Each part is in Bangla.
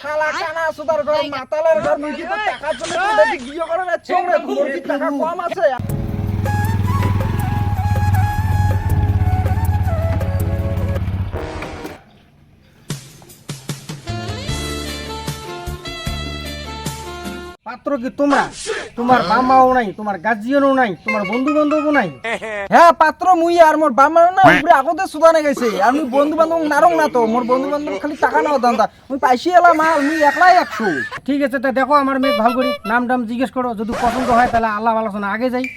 শালা কানা সুদার ঘর মাতালের ঘর মুই কি তো টাকার জন্য তোর বেটি বিয়ে করে যাচ্ছ রে তোর কি টাকা কম আছে পাত্র কি তোমরা তোমার বামাও নাই তোমার গার্জিয়ানও নাই তোমার বন্ধু বান্ধবও নাই হ্যাঁ পাত্র মুই আর মোর বামার না উপরে আগতে সুদানে গেছে আমি বন্ধু বান্ধব নারং না তো মোর বন্ধু বান্ধব খালি টাকা নাও দান্দা মুই পাইছি এলা মাল মুই একলাই 100 ঠিক আছে তা দেখো আমার মেয়ে ভালো করে নাম টাম জিজ্ঞেস করো যদি পছন্দ হয় তাহলে আল্লাহ আলোচনা আগে যাই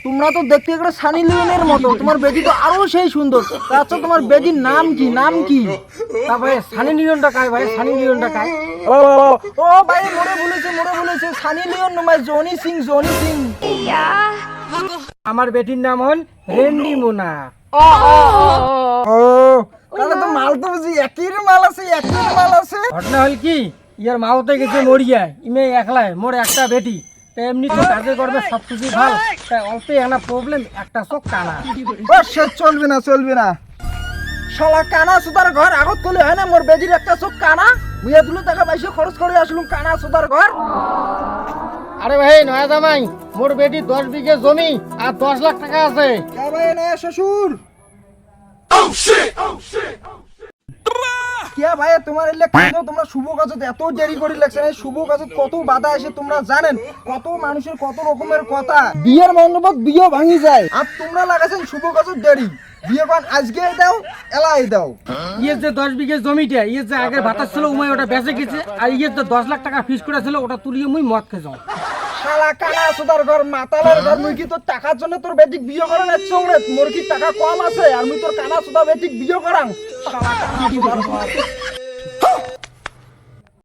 তোমরা তো দেখতে একটা সানি লিওনের মতো তোমার বেটি তো আরো সেই সুন্দর আচ্ছা তোমার বেটির নাম কি তারপরে সানি লিওনটা কায় ভাই সানি লিওনটা কায় ও ভাই মোরে বলেছে সানি লিওন নয় জনি সিং আমার বেটির নাম হল রেন্ডি মোনা ও তাহলে তো মাল তো বুঝি একই মাল আছে ঘটনা হল কি ইয়ার মাওতে গেছে মরিয়া ইমে একলাই মোর একটা বেটি তা এমনি তো কাজে করবে সব কিছু ভাল তাই অল্প একটা প্রবলেম একটা চোখ কানা ও সে চলবে না শালা কানা সুদার ঘর আগত কইলে হয় না মোর বেজির একটা চোখ কানা মুইয়া দুলো টাকা পয়সা খরচ করে আসলুম কানা সুদার ঘর আরে ভাই নয়া জামাই মোর বেটি 10 বিঘে জমি আর 10 লাখ টাকা আছে কে ভাই না শ্বশুর কে ভাই তোমার এলে কেন তোমরা শুভ কাজত এত দেরি করে লাগছে এই শুভ কাজত কত বাধা আসে তোমরা জানেন কত মানুষের কত রকমের কথা বিয়ের মণ্ডপত বিয়ে ভাঙি যায় আর তোমরা লাগাছেন শুভ কাজত দেরি বিয়ে কোন আজকে দাও এলাই দাও ইয়ে যে 10 বিঘে জমিটা ইয়ে যে আগের ভাতা ছিল উমাই ওটা বেঁচে গেছে আর ইয়ে যে 10 লাখ টাকা ফিস করে ছিল ওটা তুলিয়ে মুই মদ খেয়ে যাও শালা কানা সুদার ঘর মাতালের ঘর মুই কি তোর টাকার জন্য তোর বেটিক বিয়ে করে যাচ্ছ রে মোর কি টাকা কম আছে আর মুই তোর কানা সুদা বেটিক বিয়ে করাম শালা কানা সুদার ঘর